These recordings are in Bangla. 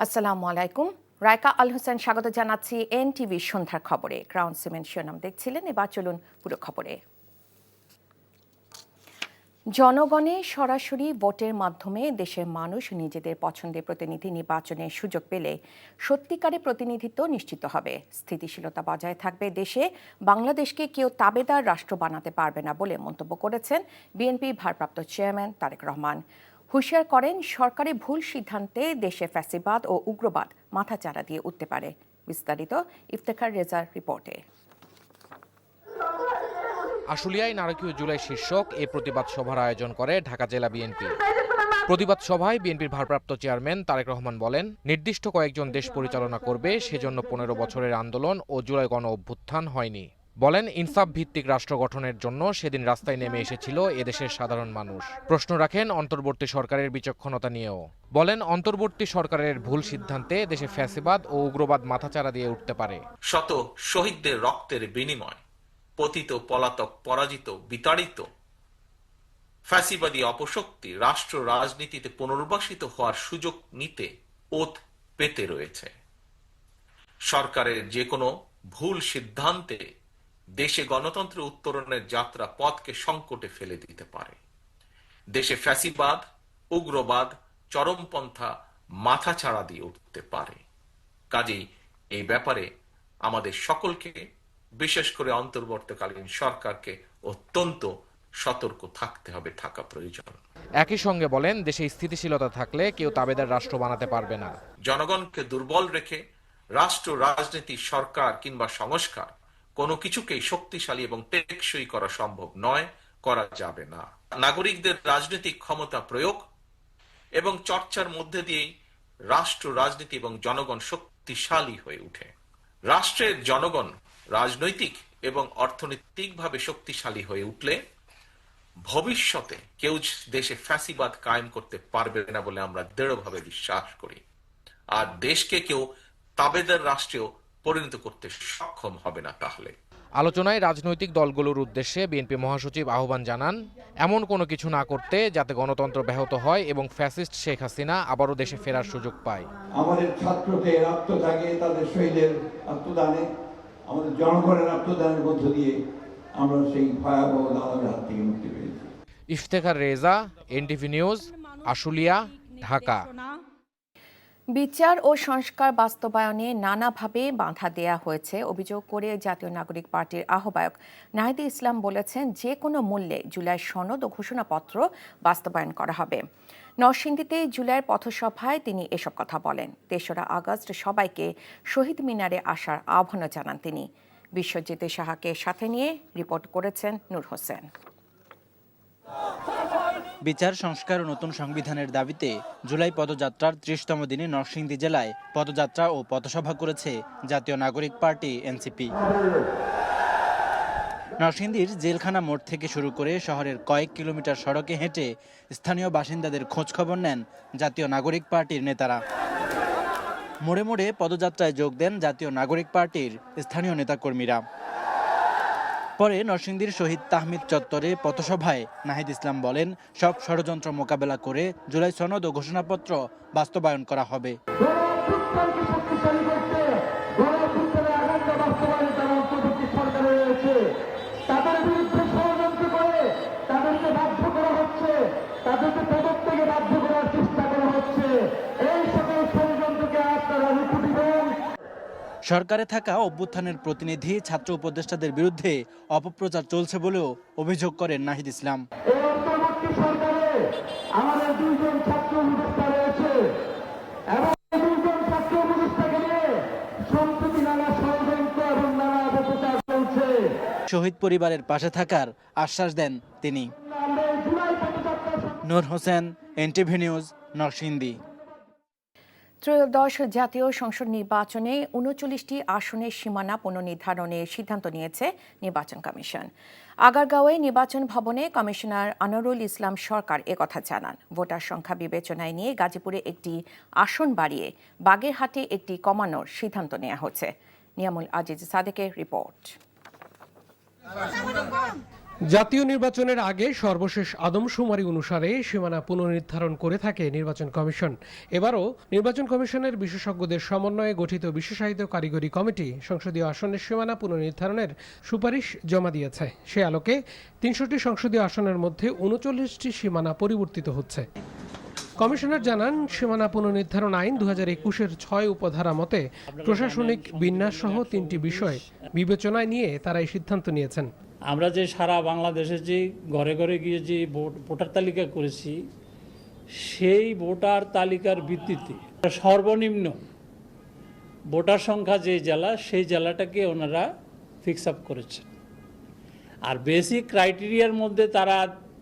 আসসালামু আলাইকুম। রায়কা আল হোসেন স্বাগত জানাচ্ছি এনটিভি সন্ধ্যার খবরে। ক্রাউন সিমেন্ট শিরোনাম দেখছিলেন, এবার চলুন পুরো খবরে। জনগণের সরাসরি ভোটের মাধ্যমে দেশের মানুষ নিজেদের পছন্দের প্রতিনিধি নির্বাচনের সুযোগ পেলে সত্যিকারের প্রতিনিধিত্ব নিশ্চিত হবে, স্থিতিশীলতা বজায় থাকবে দেশে, বাংলাদেশকে কেউ তাবেদার রাষ্ট্র বানাতে পারবে না বলে মন্তব্য করেছেন বিএনপির ভারপ্রাপ্ত চেয়ারম্যান তারেক রহমান। হুঁশিয়ার করেন, সরকারি ভুল সিদ্ধান্তে দেশে ফ্যাসিবাদ ও উগ্রবাদ মাথাচাড়া দিয়ে উঠতে পারে। বিস্তারিত ইফতেখার রেজার রিপোর্টে। আশুলিয়ায় নারকীয় জুলাই শীর্ষক এ প্রতিবাদ সভার আয়োজন করে ঢাকা জেলা বিএনপি। প্রতিবাদ সভায় বিএনপির ভারপ্রাপ্ত চেয়ারম্যান তারেক রহমান বলেন, নির্দিষ্ট কয়েকজন দেশ পরিচালনা করবে, সেজন্য 15 বছরের আন্দোলন ও জুলাই গণ অভ্যুত্থান হয়নি। বলেন, ইনসাফ ভিত্তিক রাষ্ট্র গঠনের জন্য সেদিন রাস্তায় নেমে এসেছিল এদেশের সাধারণ মানুষ। প্রশ্ন রাখেন অন্তর্বর্তী সরকারের বিচক্ষণতা নিয়েও। বলেন, অন্তর্বর্তী সরকারের ভুল সিদ্ধান্তে দেশে ফ্যাসিবাদ ও উগ্রবাদ মাথাচাড়া দিয়ে উঠতে পারে। শত শহীদদের রক্তের বিনিময়, পতিত পলাতক পরাজিত বিতাড়িত ফ্যাসিবাদী অপশক্তি রাষ্ট্র রাজনীতিতে পুনর্বাসিত হওয়ার সুযোগ নিতে ওত পেতে রয়েছে। সরকারের যে কোনো ভুল সিদ্ধান্তে দেশে গণতন্ত্র উত্তরণের যাত্রা পথকে সংকটে ফেলে দিতে পারে। দেশে ফ্যাসিবাদ, উগ্রবাদ, চরমপন্থা মাথাচাড়া দিয়ে উঠতে পারে। কাজেই এই ব্যাপারে আমাদের সকলকে, বিশেষ করে অন্তর্বর্তীকালীন সরকারকে অত্যন্ত সতর্ক থাকতে হবে, থাকা প্রয়োজন। একই সঙ্গে বলেন, দেশে স্থিতিশীলতা থাকলে কেউ তাবেদার রাষ্ট্র বানাতে পারবে না। জনগণকে দুর্বল রেখে রাষ্ট্র রাজনীতি, সরকার কিংবা সংস্কার কোনো কিছুকেই শক্তিশালী এবং টেকসই করা সম্ভব নয়, করা যাবে না। নাগরিকদের রাজনৈতিক ক্ষমতা প্রয়োগ এবং চর্চার মধ্যে দিয়েই রাষ্ট্র রাজনীতি এবং জনগণ শক্তিশালী হয়ে ওঠে। রাষ্ট্রের জনগণ রাজনৈতিক এবং অর্থনৈতিকভাবে শক্তিশালী হয়ে উঠলে ভবিষ্যতে কেউ দেশে ফ্যাসিবাদ কায়েম করতে পারবে না বলে আমরা দৃঢ়ভাবে বিশ্বাস করি। আর দেশকে কেউ তাবেদার রাষ্ট্রেও পরিণত করতে সক্ষম হবে না। তাহলে আলোচনায় রাজনৈতিক দলগুলোর উদ্দেশ্যে বিএনপি মহাসচিব আহ্বান জানান, এমন কোনো কিছু না করতে যাতে গণতন্ত্র ব্যাহত হয় এবং ফ্যাসিস্ট শেখ হাসিনা আবারও দেশে ফেরার সুযোগ পায়। আমাদের ছাত্রদের আত্মত্যাগে, তাদের শহীদের আত্মদানে, আমাদের জনগণের আত্মদানের মধ্য দিয়ে আমরা সেই ভয়াবহ দানবের হাত থেকে মুক্তি পেয়েছি। Iftekhar Reza, NTV news, Ashulia, Dhaka. বিচার ও সংস্কার বাস্তবায়নে নানাভাবে বাধা দেয়া হয়েছে অভিযোগ করে জাতীয় নাগরিক পার্টির আহ্বায়ক নাহিদ ইসলাম বলেছেন, যে কোনো মূল্যে জুলাই সনদ ও ঘোষণাপত্র বাস্তবায়ন করা হবে। নরসিংদীতে জুলাইয়ের পথসভায় তিনি এসব কথা বলেন। ৩রা আগস্ট সবাইকে শহীদ মিনারে আসার আহ্বানও জানান তিনি। বিশ্বজিৎ সাহাকে সাথে নিয়ে রিপোর্ট করেছেন নূর হোসেন। বিচার সংস্কার ও নতুন সংবিধানের দাবিতে জুলাই পদযাত্রার ৩০তম দিনে নরসিংদী জেলায় পদযাত্রা ও পথসভা করেছে জাতীয় নাগরিক পার্টি এনসিপি। নরসিংদীর জেলখানা মোড় থেকে শুরু করে শহরের কয়েক কিলোমিটার সড়কে হেঁটে স্থানীয় বাসিন্দাদের খোঁজখবর নেন জাতীয় নাগরিক পার্টির নেতারা। মোড়ে মোড়ে পদযাত্রায় যোগ দেন জাতীয় নাগরিক পার্টির স্থানীয় নেতাকর্মীরা। পরে নরসিংদীর শহীদ তাহমিদ চত্বরে পথসভায় নাহিদ ইসলাম বলেন, সব ষড়যন্ত্র মোকাবেলা করে জুলাই সনদ ও ঘোষণাপত্র বাস্তবায়ন করা হবে। সরকারে থাকা অভ্যুত্থানের প্রতিনিধি ছাত্র উপদেষ্টাদের বিরুদ্ধে অপপ্রচার চলছে বলেও অভিযোগ করেন নাহিদ ইসলাম। শহীদ পরিবারের পাশে থাকার আশ্বাস দেন তিনি। নূর হোসেন, এনটিভি নিউজ, নরসিংদী। ত্রয়োদশ জাতীয় সংসদ নির্বাচনে ৩৯টি আসনের সীমানা পুনর্নির্ধারণের সিদ্ধান্ত নিয়েছে নির্বাচন কমিশন। আগারগাঁওয়ে নির্বাচন ভবনে কমিশনার আনোয়ারুল ইসলাম সরকার একথা জানান। ভোটার সংখ্যা বিবেচনায় নিয়ে গাজীপুরে একটি আসন বাড়িয়ে বাগেরহাটে একটি কমানোর সিদ্ধান্ত নেওয়া হচ্ছে। নিয়ামুল আজিজ সাদেকের রিপোর্ট। জাতীয় নির্বাচনের আগে সর্বশেষ আদমশুমারি অনুসারে সীমানা পুনর্নির্ধারণ করে থাকে নির্বাচন কমিশন। এবারও নির্বাচন কমিশনের বিশেষজ্ঞদের সমন্বয়ে গঠিত বিশেষায়িত কারিগরি কমিটি সংসদীয় আসনের সীমানা পুনর্নির্ধারণের সুপারিশ জমা দিয়েছে। সে আলোকে ৩০০টি সংসদীয় আসনের মধ্যে ৩৯টি সীমানা পরিবর্তিত হচ্ছে। কমিশনার জানান, সীমানা পুনর্নির্ধারণ আইন ২০২১-এর ৬ উপধারা মতে প্রশাসনিক বিন্যাস সহ ৩টি বিষয় বিবেচনায় নিয়ে তারা এই সিদ্ধান্ত নিয়েছেন। আমরা যে সারা বাংলাদেশে যে ঘরে ঘরে গিয়ে যে ভোটার তালিকা করেছি, সেই ভোটার তালিকার ভিত্তিতে সর্বনিম্ন ভোটার সংখ্যা যে জেলা, সেই জেলাটাকে ওনারা ফিক্স আপ করেছেন। আর বেসিক ক্রাইটেরিয়ার মধ্যে তারা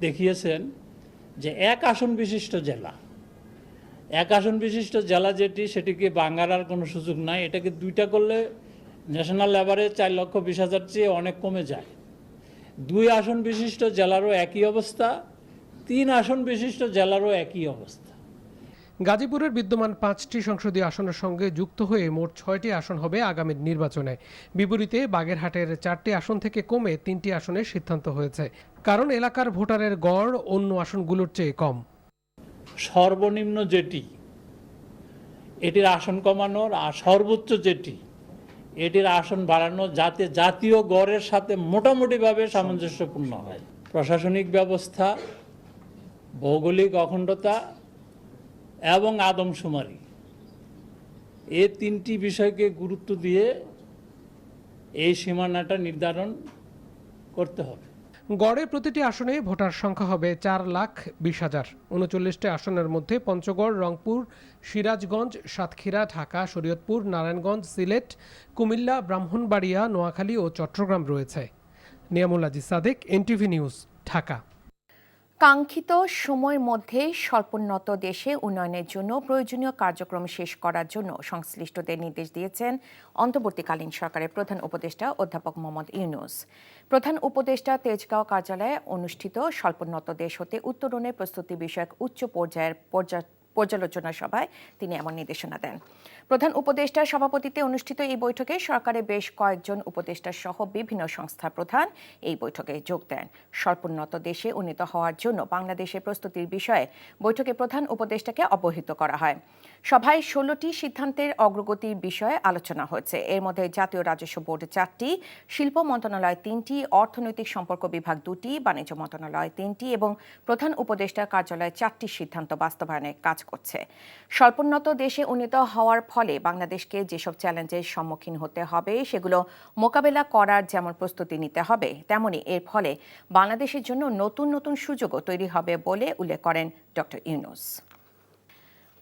দেখিয়েছেন যে এক আসন বিশিষ্ট জেলা, এক আসন বিশিষ্ট জেলা যেটি, সেটিকে ভাঙার কোনো সুযোগ নাই। এটাকে দুইটা করলে ন্যাশনাল অ্যাভারেজ 4,20,000 চেয়ে অনেক কমে যায়। 2 আসন বিশিষ্ট জেলারও একই অবস্থা, 3 আসন বিশিষ্ট জেলারও একই অবস্থা। গাজীপুরের বিদ্যমান 5টি সংসদীয় আসনের সঙ্গে যুক্ত হয়ে মোট 6টি আসন হবে আগামীর নির্বাচনে। বিপরীতে বাগেরহাটের 4টি আসন থেকে কমে 3টি আসনের সিদ্ধান্ত হয়েছে, কারণ এলাকার ভোটারের গড় অন্য আসনগুলোর চেয়ে কম। সর্বনিম্ন যেটি, এটির আসন কমানোর, আর সর্বোচ্চ যেটি, এটির আসন বাড়ানো, যাতে জাতীয় গড়ের সাথে মোটামুটিভাবে সামঞ্জস্যপূর্ণ হয়। প্রশাসনিক ব্যবস্থা, ভৌগোলিক অখণ্ডতা এবং আদমশুমারি, এই 3টি বিষয়কে গুরুত্ব দিয়ে এই সীমানাটা নির্ধারণ করতে হবে। গড়ে প্রতিটি আসনে ভোটার সংখ্যা হবে 4,20,000। 39টি আসনের মধ্যে পঞ্চগড়, রংপুর, সিরাজগঞ্জ, সাতক্ষীরা, ঢাকা, শরীয়তপুর, নারায়ণগঞ্জ, সিলেট, কুমিল্লা, ব্রাহ্মণবাড়িয়া, নোয়াখালী ও চট্টগ্রাম রয়েছে। Niamul Aziz Sadek, NTV news, Dhaka. কাঙ্ক্ষিত সময়ের মধ্যে স্বল্পোন্নত দেশে উন্নয়নের জন্য প্রয়োজনীয় কার্যক্রম শেষ করার জন্য সংশ্লিষ্টদের নির্দেশ দিয়েছেন অন্তর্বর্তীকালীন সরকারের প্রধান উপদেষ্টা অধ্যাপক মোহাম্মদ ইউনূস। প্রধান উপদেষ্টা তেজগাঁও কার্যালয়ে অনুষ্ঠিত স্বল্পোন্নত দেশ হতে উত্তরণের প্রস্তুতি বিষয়ক উচ্চ পর্যায়ের পর্যালোচনা সভায় তিনি এমন নির্দেশনা দেন। প্রধান উপদেষ্টার সভাপতিত্বে অনুষ্ঠিত এই বৈঠকে সরকারের বেশ কয়েকজন উপদেষ্টা সহ বিভিন্ন সংস্থার প্রধান এই বৈঠকে যোগ দেন। স্বল্পোন্নত দেশে উন্নীত হওয়ার জন্য বাংলাদেশের প্রস্তুতির বিষয়ে বৈঠকে প্রধান উপদেষ্টাকে অবহিত করা হয়। সভায় 16টি সিদ্ধান্তের অগ্রগতির বিষয়ে আলোচনা হয়েছে। এর মধ্যে জাতীয় রাজস্ব বোর্ড 4টি, শিল্প মন্ত্রণালয় 3টি, অর্থনৈতিক সম্পর্ক বিভাগ 2টি, বাণিজ্য মন্ত্রণালয় 3টি এবং প্রধান উপদেষ্টার কার্যালয় 4টি সিদ্ধান্ত বাস্তবায়নে কাজ করছে। স্বল্পোন্নত দেশে উন্নীত হওয়ার ফলে বাংলাদেশকে যেসব চ্যালেঞ্জের সম্মুখীন হতে হবে সেগুলো মোকাবেলা করার যেমন প্রস্তুতি নিতে হবে, তেমনি এর ফলে বাংলাদেশের জন্য নতুন নতুন সুযোগও তৈরি হবে বলে উল্লেখ করেন ডক্টর ইউনূস।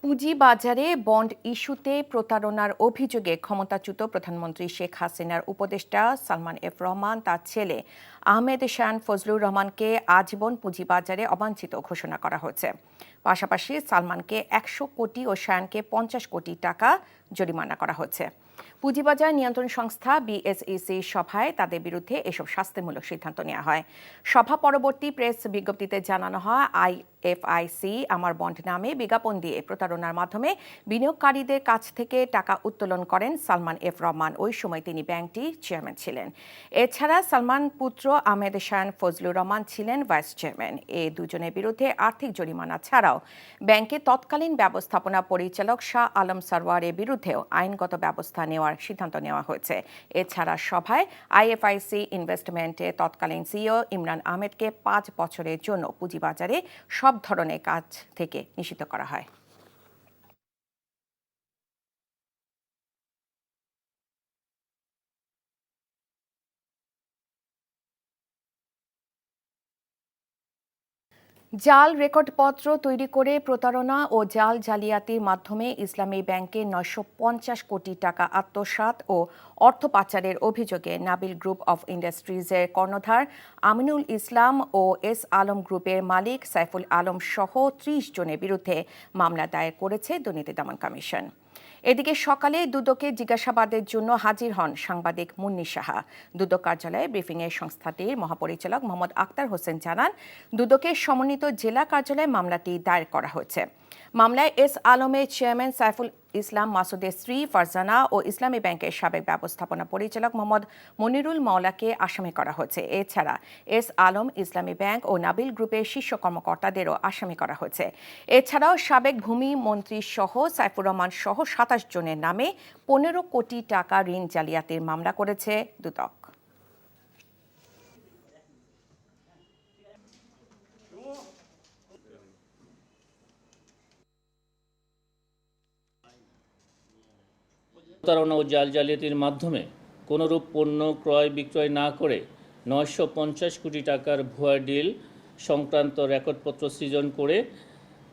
পুঁজিবাজারে বন্ড ইস্যুতে প্রতারণার অভিযোগে ক্ষমতাচ্যুত প্রধানমন্ত্রী শেখ হাসিনার উপদেষ্টা সালমান এফ রহমান তার ছেলে আহমেদ শান ফজলুর রহমানকে আজীবন পুঁজিবাজারে অবাঞ্ছিত ঘোষণা করা হয়েছে। পাশাপাশি সালমানকে 100 কোটি ও শানকে 50 কোটি টাকা জরিমানা করা হয়েছে। পুঁজিবাজার নিয়ন্ত্রণ সংস্থা বিএসইসি সভায় তাদের বিরুদ্ধে এসব শাস্তিমূলক সিদ্ধান্ত নেওয়া হয়। সভা পরবর্তী প্রেস বিজ্ঞপ্তিতে জানানো হয়, আইএফআইসি আমার বন্ড নামে বিজ্ঞাপন দিয়ে প্রতারণার মাধ্যমে বিনিয়োগকারীদের কাছ থেকে টাকা উত্তোলন করেন সালমান এফ রহমান। ওই সময় তিনি ব্যাংকটির চেয়ারম্যান ছিলেন। এছাড়া সালমান পুত্র আহমেদ শান ফজলুর রহমান ছিলেন ভাইস চেয়ারম্যান। এই দুজনের বিরুদ্ধে আর্থিক জরিমানা ছাড়াও ব্যাংকের তৎকালীন ব্যবস্থাপনা পরিচালক শাহ আলম সারওয়ারের বিরুদ্ধেও আইনগত ব্যবস্থা নেওয়ার সিদ্ধান্ত নেওয়া হয়েছে। এছাড়া সভায় আইএফআইসি ইনভেস্টমেন্টে তৎকালীন সিইও ইমরান আহমেদকে 5 বছরের জন্য পুঁজিবাজারে সব ধরনের কাজ থেকে নিষিদ্ধ করা হয়। জাল রেকর্ডপত্র তৈরি করে প্রতারণা ও জাল জালিয়াতির মাধ্যমে ইসলামী ব্যাংকে 950 কোটি টাকা আত্মসাৎ ও অর্থ পাচারের অভিযোগে নাবিল গ্রুপ অফ ইন্ডাস্ট্রিজের কর্ণধার আমিনুল ইসলাম ও এস আলম গ্রুপের মালিক সাইফুল আলম সহ 30 জনের বিরুদ্ধে মামলা দায়ের করেছে দুর্নীতি দমন কমিশন। এদিকে সকালে দুদকে জিজ্ঞাসাবাদের জন্য হাজির হন সাংবাদিক মুন্নি সাহা। দুদক কার্যালয়ে ব্রিফিংয়ে সংস্থাটির মহাপরিচালক মোহাম্মদ আক্তার হোসেন জানান, দুদকের সমন্বিত জেলা কার্যালয়ে মামলাটি দায়ের করা হয়েছে। মামলায় এস আলমের চেয়ারম্যান সাইফুল ইসলাম মাসুদের স্ত্রী ফারজানা ও ইসলামী ব্যাংকের সাবেক ব্যবস্থাপনা পরিচালক মোহাম্মদ মনিরুল মাওলাকে আসামি করা হয়েছে। এছাড়া এস আলম, ইসলামী ব্যাংক ও নাবিল গ্রুপের শীর্ষ কর্মকর্তাদেরও আসামি করা হয়েছে। এছাড়াও সাবেক ভূমি মন্ত্রী সহ সাইফুর রহমান সহ ২৭ জনের নামে ১৫ কোটি টাকা ঋণ জালিয়াতির মামলা করেছে দুদক। প্রতারণা ও জালিয়াতির মাধ্যমে কোনোরূপ পণ্য ক্রয় বিক্রয় না করে ৯৫০ কোটি টাকার ভুয়া ডিল সংক্রান্ত রেকর্ডপত্র সৃজন করে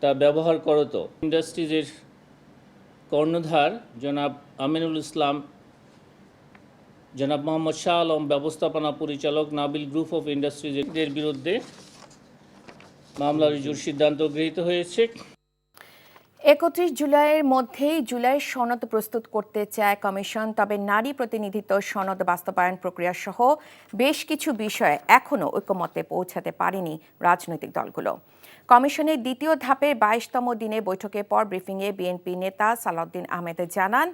তা ব্যবহার করত ইন্ডাস্ট্রিজের কর্ণধার জনাব আমিনুল ইসলাম, জনাব মোহাম্মদ শাহ আলম, ব্যবস্থাপনা পরিচালক নাবিল গ্রুপ অফ ইন্ডাস্ট্রিজের বিরুদ্ধে মামলা রুজুর সিদ্ধান্ত গৃহীত হয়েছে। ৩১ জুলাইয়ের মধ্যেই জুলাই সনদ প্রস্তুত করতে চায় কমিশন। তবে নারী প্রতিনিধিত্ব সনদ বাস্তবায়ন প্রক্রিয়া সহ বেশ কিছু বিষয়ে এখনও ঐকমত্যে পৌঁছাতে পারেনি রাজনৈতিক দলগুলো। কমিশনের দ্বিতীয় ধাপের ২২তম দিনে বৈঠকের পর ব্রিফিংয়ে বিএনপি নেতা সালাউদ্দিন আহমেদ জানান,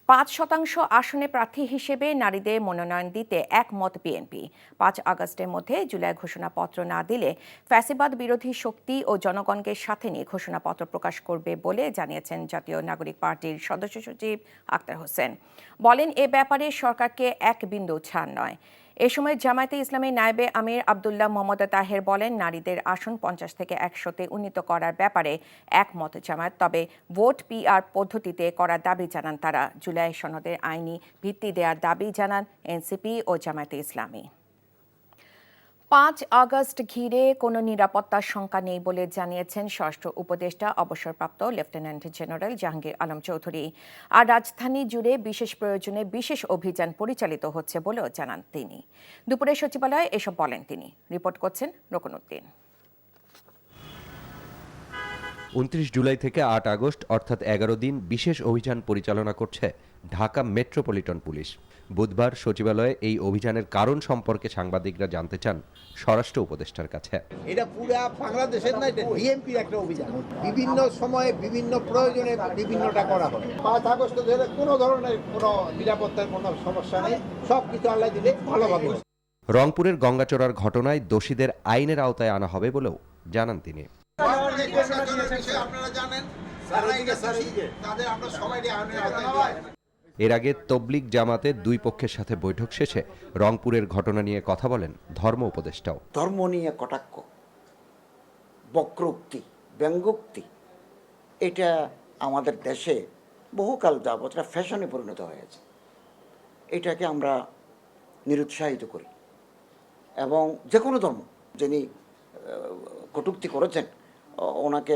৫% আসনে প্রার্থী হিসেবে নারীদের মনোনয়ন দিতে একমত বিএনপি। ৫ আগস্টের মধ্যে জুলাই ঘোষণাপত্র না দিলে ফ্যাসিবাদ বিরোধী শক্তি ও জনগণকে সাথে নিয়ে ঘোষণাপত্র প্রকাশ করবে বলে জানিয়েছেন জাতীয় নাগরিক পার্টির সদস্য সচিব আক্তার হোসেন। বলেন, এ ব্যাপারে সরকারকে এক বিন্দু ছাড় নয়। এ সময় জামায়াতে ইসলামীর নায়েবে আমির আব্দুল্লাহ মোহাম্মদ তাহের বলেন, নারীদের আসন ৫০ থেকে ১০০-তে উন্নীত করার ব্যাপারে একমত জামায়াত। তবে ভোট পিআর পদ্ধতিতে করার দাবি জানান তারা। জুলাই সনদের আইনি ভিত্তি দেওয়ার দাবি জানান এনসিপি ও জামায়াতে ইসলামী। ৫ আগস্ট ঘিরে কোনো নিরাপত্তার শঙ্কা নেই বলে জানিয়েছেন স্বরাষ্ট্র উপদেষ্টা অবসরপ্রাপ্ত লেফটেন্যান্ট জেনারেল জাহাঙ্গীর আলম চৌধুরী। আর রাজধানী জুড়ে বিশেষ প্রয়োজনে বিশেষ অভিযান পরিচালিত হচ্ছে বলেও জানান তিনি। দুপুরে সচিবালয়ে এসব বলেন তিনি। রিপোর্ট করছেন রকনউদ্দিন। ২৯ জুলাই থেকে ৮ আগস্ট অর্থাৎ ১১ দিন বিশেষ অভিযান পরিচালনা করছে ঢাকা মেট্রোপলিটন পুলিশ। বুধবার সচিবালয়ে এই অভিযানের কারণ সম্পর্কে সাংবাদিকরা জানতে চান স্বরাষ্ট্র উপদেষ্টার কাছে। এটা পুরা বাংলাদেশের না, এটা ডিএমপির একটা অভিযান। বিভিন্ন সময়ে বিভিন্ন প্রয়োজনে বিভিন্নটা করা হয়। ৫ আগস্ট ধরে কোনো ধরনের কোনো নিরাপত্তার কোনো সমস্যা নেই, সব কিছু আল্লাহ দিলে ভালোভাবে। রংপুরের গঙ্গাচড়ার ঘটনায় দোষীদের আইনের আওতায় আনা হবে বলেও জানান তিনি। আপনারা জানেন, তাদের আমরা সবাই আইনের আওতায়। এর আগে তবলিগ জামাতের দুই পক্ষের সাথে বৈঠক শেষে রংপুরের ঘটনা নিয়ে কথা বলেন ধর্ম উপদেষ্টাও। ধর্ম নিয়ে কটাক্ষ, বক্রোক্তি, ব্যঙ্গোক্তি, এটা আমাদের দেশে বহুকাল যাবৎ এটা ফ্যাশনে পরিণত হয়েছে। এটাকে আমরা নিরুৎসাহিত করি এবং যে কোনো ধর্ম যিনি কটূক্তি করেছেন ওনাকে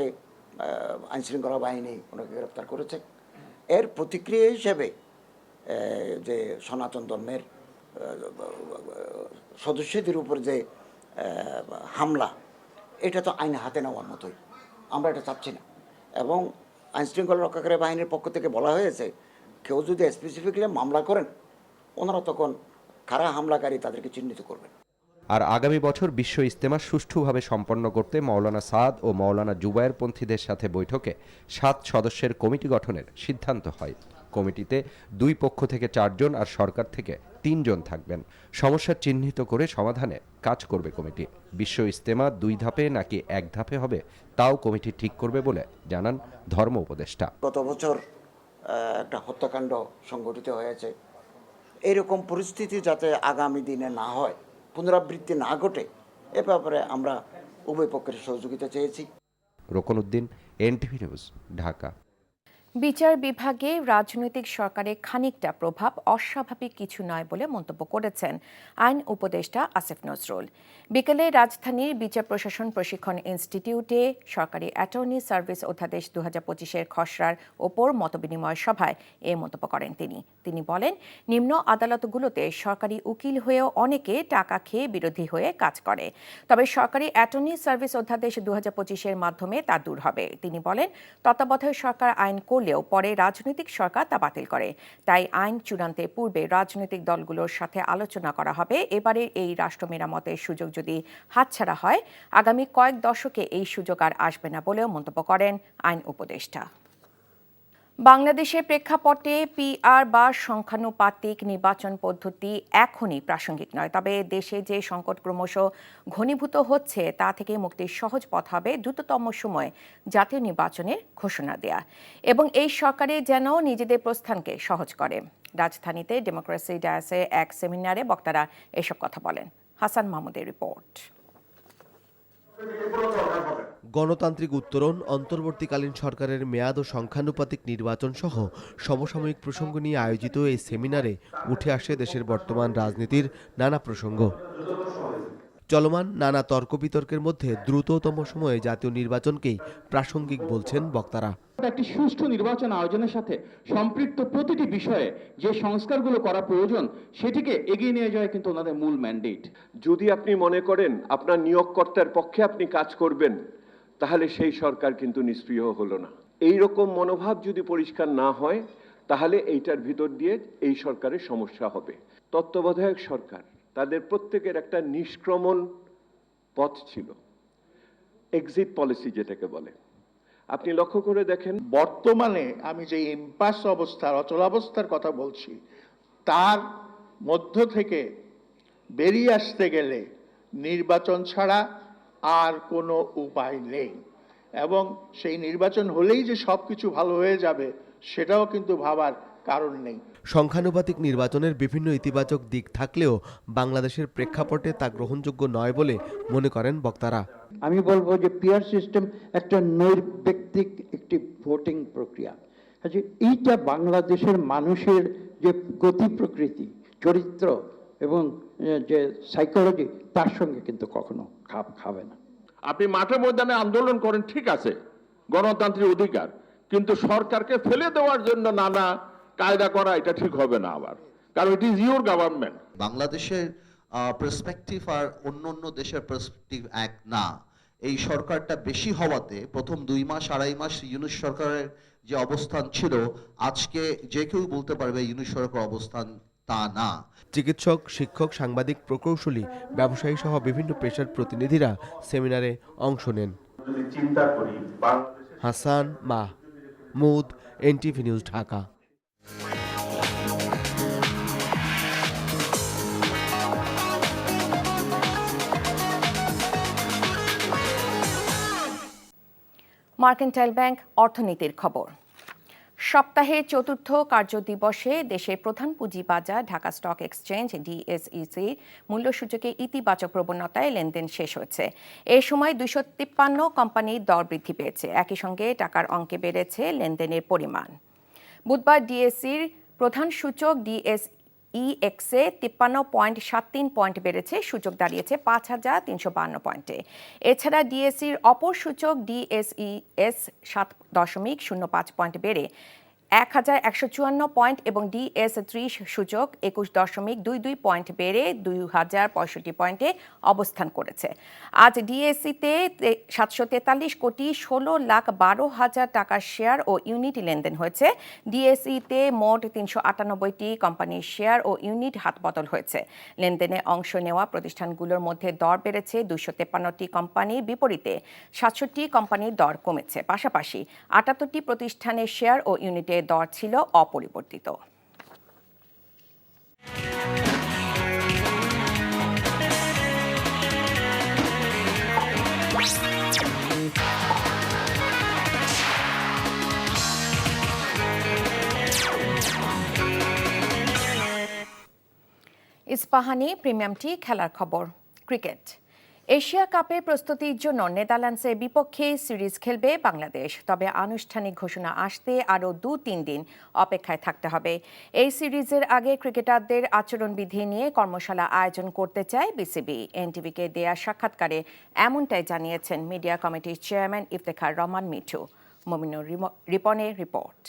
আইনশৃঙ্খলা বাহিনী ওনাকে গ্রেপ্তার করেছে। এর প্রতিক্রিয়া হিসেবে যে সনাতন ধর্মের সদস্যদের উপর যে হামলা, এটা তো আইন হাতে নেওয়ার মতোই, আমরা এটা চাচ্ছি না। এবং আইনশৃঙ্খলা রক্ষাকারী বাহিনীর পক্ষ থেকে বলা হয়েছে, কেউ যদি স্পেসিফিকলি মামলা করেন ওনারা তখন কারা হামলাকারী তাদেরকে চিহ্নিত করবেন। আর আগামী বছর বিশ্ব ইজতেমা সুষ্ঠুভাবে সম্পন্ন করতে মাওলানা সাদ ও মাওলানা জুবায়ের পন্থীদের সাথে বৈঠকে ৭ সদস্যের কমিটি গঠনের সিদ্ধান্ত হয়। কমিটিতে দুই পক্ষ থেকে ৪ জন আর সরকার থেকে ৩ জন থাকবেন। সমস্যা চিহ্নিত করে সমাধানে কাজ করবে কমিটি। বিশ্ব ইজতেমা ২ ধাপে নাকি ১ ধাপে হবে তাও কমিটি ঠিক করবে বলে জানান ধর্ম উপদেষ্টা। গত বছর একটা হত্যাকাণ্ড সংঘটিত হয়েছে, এরকম পরিস্থিতি যাতে আগামী দিনে না হয়, পুনরাবৃত্তি না ঘটে, এ ব্যাপারে আমরা উভয় পক্ষের সহযোগিতা চেয়েছি। রকনউদ্দিন, এনটিভি নিউজ, ঢাকা। বিচার বিভাগে রাজনৈতিক সরকারের খানিকটা প্রভাব অস্বাভাবিক কিছু নয় বলে মন্তব্য করেছেন আইন উপদেষ্টা আসিফ নজরুল। বিকেলে রাজধানীর বিচার প্রশাসন প্রশিক্ষণ ইনস্টিটিউটে সরকারি অ্যাটর্নি সার্ভিস অধ্যাদেশ ২০২৫-এর খসড়ার ওপর মতবিনিময় সভায় এ মন্তব্য করেন তিনি বলেন, নিম্ন আদালতগুলোতে সরকারি উকিল হয়েও অনেকে টাকা খেয়ে বিরোধী হয়ে কাজ করে। তবে সরকারি অ্যাটর্নি সার্ভিস অধ্যাদেশ ২০২৫-এর মাধ্যমে তা দূর হবে। তিনি বলেন, তত্ত্বাবধায়ক সরকার আইন করলেও পরে রাজনৈতিক সরকার তা বাতিল করে। তাই আইন চূড়ান্তের পূর্বে রাজনৈতিক দলগুলোর সাথে আলোচনা করা হবে। এবারের এই রাষ্ট্র মেরামতের সুযোগ যদি হাতছাড়া হয়, আগামী কয়েক দশকে এই সুযোগ আর আসবে না বলেও মন্তব্য করেন আইন উপদেষ্টা। বাংলাদেশের প্রেক্ষাপটে পিআর বা সংখ্যানুপাতিক নির্বাচন পদ্ধতি এখনই প্রাসঙ্গিক নয়, তবে দেশে যে সংকট ক্রমশ ঘনীভূত হচ্ছে তা থেকে মুক্তির সহজ পথ হবে দ্রুততম সময়ে জাতীয় নির্বাচনের ঘোষণা দেয়া এবং এই সরকারে যেন নিজেদের প্রস্থানকে সহজ করে। রাজধানীতে ডেমোক্রেসি ডায়াসে এক সেমিনারে বক্তারা এসব কথা বলেন। হাসান মাহমুদের রিপোর্ট। গণতান্ত্রিক উত্তরণ, অন্তর্বর্তীকালীন সরকারের মেয়াদ ও সংখ্যানুপাতিক নির্বাচন সহ সমসাময়িক প্রসঙ্গ নিয়ে আয়োজিত এই সেমিনারে উঠে আসে দেশের বর্তমান রাজনীতির নানা প্রসঙ্গ। চলমান নানা তর্ক বিতর্কের মধ্যে দ্রুততম সময়ে জাতীয় নির্বাচনকেই প্রাসঙ্গিক বলছেন বক্তারা। একটি সুষ্ঠু নির্বাচন আয়োজনের সাথে সম্পৃক্ত প্রতিটি বিষয়ে যে সংস্কারগুলো করা প্রয়োজন সেটিকে এগিয়ে নিয়ে যাওয়া কিন্তু ওনাদের মূল ম্যান্ডেট। যদি আপনি মনে করেন আপনার নিয়োগকর্তার পক্ষে আপনি কাজ করবেন, তাহলে সেই সরকার কিন্তু নিষ্ক্রিয় হলো না। এই রকম মনোভাব যদি পরিষ্কার না হয়, তাহলে এইটার ভিতর দিয়ে এই সরকারের সমস্যা হবে। তত্ত্বাবধায়ক সরকার, তাদের প্রত্যেকের একটা নিষ্ক্রমণ পথ ছিল, এক্সিট পলিসি যেটাকে বলে। আপনি লক্ষ্য করে দেখেন, বর্তমানে আমি যে ইম্পাস অবস্থার, অচলাবস্থার কথা বলছি, তার মধ্য থেকে বেরিয়ে আসতে গেলে নির্বাচন ছাড়া আর কোনো উপায় নেই, এবং সেই নির্বাচন হলেই যে সব কিছু ভালো হয়ে যাবে সেটাও কিন্তু ভাবার কারণ নেই। সংখ্যানুপাতিক নির্বাচনের বিভিন্ন ইতিবাচক দিক থাকলেও বাংলাদেশের প্রেক্ষাপটে তা গ্রহণযোগ্য নয় বলে মনে করেন বক্তারা। আমি বলবো যে পিআর সিস্টেম একটা নৈর্ব্যক্তিক একটি ভোটিং প্রক্রিয়া। এইটা বাংলাদেশের মানুষের যে গতি প্রকৃতি, চরিত্র এবং যে সাইকোলজি, তার সঙ্গে কিন্তু কখনো খাপ খাবে না। আপনি মাঠে ময়দানে আন্দোলন করেন, ঠিক আছে, গণতান্ত্রিক অধিকার, কিন্তু সরকারকে ফেলে দেওয়ার জন্য নানা কায়দা করা এটা ঠিক হবে না আবার, কারণ ইট ইজ ইউর গভর্নমেন্ট। বাংলাদেশের পার্সপেক্টিভ আর অন্য দেশের পার্সপেক্টিভ এক না। এই সরকারটা বেশি হওয়াতে প্রথম 2 মাস 2.5 মাস ইউনূস সরকারের যে অবস্থান ছিল, আজকে যে কেউ বলতে পারবে ইউনূস সরকারের অবস্থান তা না। চিকিৎসক, শিক্ষক, সাংবাদিক, প্রকৌশলী, ব্যবসায়ী সহ বিভিন্ন পেশার প্রতিনিধিরা সেমিনারে অংশ নেন। Hasan Mahmud, NTV news, Dhaka. Mercantile bank অর্থনীতির খবর। সপ্তাহের চতুর্থ কার্যদিবসে দেশের প্রধান পুঁজিবাজার ঢাকা স্টক এক্সচেঞ্জ ডিএসইসি মূল্যসূচকে ইতিবাচক প্রবণতায় লেনদেন শেষ হয়েছে। এ সময় 253 কোম্পানির দর বৃদ্ধি পেয়েছে। একই সঙ্গে টাকার অঙ্কে বেড়েছে লেনদেনের পরিমাণ। বুধবার ডিএসইর প্রধান সূচক ডিএসইএক্সে 53.73 পয়েন্ট বেড়েছে, সূচক দাঁড়িয়েছে 5,352 পয়েন্টে। এছাড়া ডিএসইর অপর সূচক ডিএসইএস 7.05 পয়েন্ট বেড়ে 1,154 পয়েন্ট এবং ডিএস30 সূচক 21.22 পয়েন্ট বেড়ে 2,065 পয়েন্টে অবস্থান করেছে। আজ ডিএসইতে 743,16,12,000 টাকার শেয়ার ও ইউনিট লেনদেন হয়েছে। ডিএসইতে মোট 398টি কোম্পানির শেয়ার ও ইউনিট হাতবদল হয়েছে। লেনদেনে অংশ নেওয়া প্রতিষ্ঠানগুলোর মধ্যে দর বেড়েছে 253টি কোম্পানির বিপরীতে 67টি কোম্পানির দর কমেছে। পাশাপাশি 78টি প্রতিষ্ঠানের শেয়ার ও ইউনিটের দর ছিল অপরিবর্তিত। ইস্পাহানি প্রিমিয়ামটি খেলার খবর। ক্রিকেট। এশিয়া কাপের প্রস্তুতির জন্য নেদারল্যান্ডসের বিপক্ষে সিরিজ খেলবে বাংলাদেশ, তবে আনুষ্ঠানিক ঘোষণা আসতে আরও 2-3 দিন অপেক্ষায় থাকতে হবে। এই সিরিজের আগে ক্রিকেটারদের আচরণবিধি নিয়ে কর্মশালা আয়োজন করতে চায় বিসিবি। এনটিভিকে দেয়া সাক্ষাৎকারে এমনটাই জানিয়েছেন মিডিয়া কমিটির চেয়ারম্যান ইফতেখার রহমান মিঠু। মমিনুর রিপনের রিপোর্ট।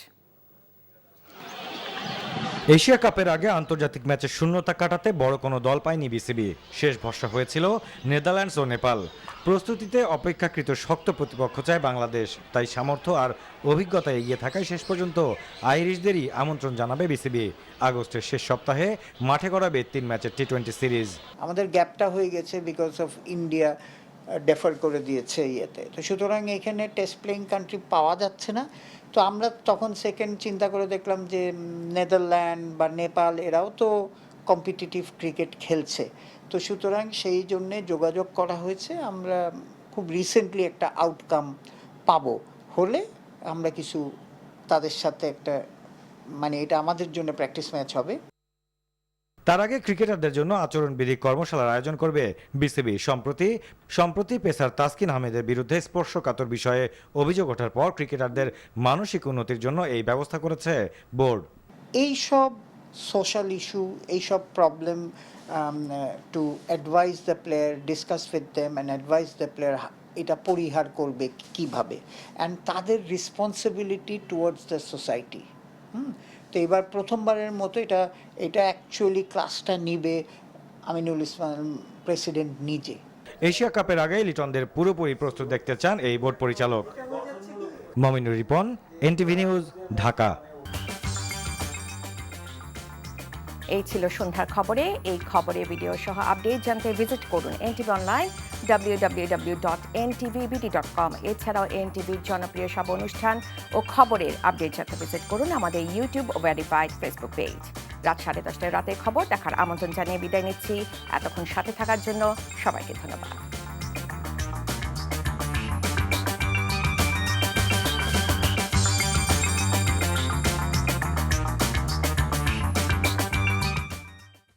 এশিয়া কাপের আগে আন্তর্জাতিক ম্যাচের শূন্যতা কাটাতে বড় কোনো দল পায়নি বিসিবি। শেষ ভরসা হয়েছিল নেদারল্যান্ডস ও নেপাল। প্রস্তুতিতে অপেক্ষাকৃত শক্ত প্রতিপক্ষ চায় বাংলাদেশ, তাই সামর্থ্য আর অভিজ্ঞতা এগিয়ে থাকায় শেষ পর্যন্ত আইরিশদেরই আমন্ত্রণ জানাবে বিসিবি। আগস্টের শেষ সপ্তাহে মাঠে গড়াবে 3 ম্যাচের টি-20 সিরিজ। আমাদের গ্যাপটা হয়ে গেছে বিকজ অফ ইন্ডিয়া ডেফার করে দিয়েছে ইয়েতে। তো সুতরাং এখানে টেস্ট প্লেইং কান্ট্রি পাওয়া যাচ্ছে না। তো আমরা তখন সেকেন্ড চিন্তা করে দেখলাম যে নেদারল্যান্ড বা নেপাল এরাও তো কম্পিটিটিভ ক্রিকেট খেলছে। তো সুতরাং সেই জন্যে যোগাযোগ করা হয়েছে। আমরা খুব রিসেন্টলি একটা আউটকাম পাবো, হলে আমরা কিছু তাদের সাথে একটা মানে এটা আমাদের জন্য প্র্যাকটিস ম্যাচ হবে। তার আগে ক্রিকেটারদের জন্য আচরণবিধি কর্মশালার আয়োজন করবে বিসিবি। সম্প্রতি পেসার তাসকিন আহমেদের বিরুদ্ধে স্পর্শকাতর বিষয়ে অভিযোগ ওঠার পর ক্রিকেটারদের মানসিক উন্নতির জন্য এই ব্যবস্থা করেছে বোর্ড। এইসব সোশ্যাল ইস্যু, এইসব problem to advise the player, discuss with them and advise the player এটা পরিহার করবে কিভাবে, অ্যান্ড তাদের রেসপন্সিবিলিটি টুয়ার্ডস দ্য সোসাইটি। তো এবার প্রথমবারের মতো এটা অ্যাকচুয়ালি ক্লাসটা নিবে আমিনুল ইসলাম প্রেসিডেন্ট নিজে। এশিয়া কাপের আগে লিটনদের পুরোপুরি প্রস্তুত দেখতে চান এই বোর্ড পরিচালক। Mominur Ripon, NTV news, Dhaka. এই ছিল সন্ধ্যার খবরে। এই খবরের ভিডিও সহ আপডেট জানতে ভিজিট করুন এনটিভি অনলাইন www.ntvbd.com। এছাড়াও এনটিভির জনপ্রিয় সব অনুষ্ঠান ও খবরের আপডেট জানতে ভিজিট করুন আমাদের ইউটিউব ও ভেরিফাইড ফেসবুক পেজ। রাত 10:30 রাতের খবর দেখার আমন্ত্রণ জানিয়ে বিদায় নিচ্ছি। এতক্ষণ সাথে থাকার জন্য সবাইকে ধন্যবাদ।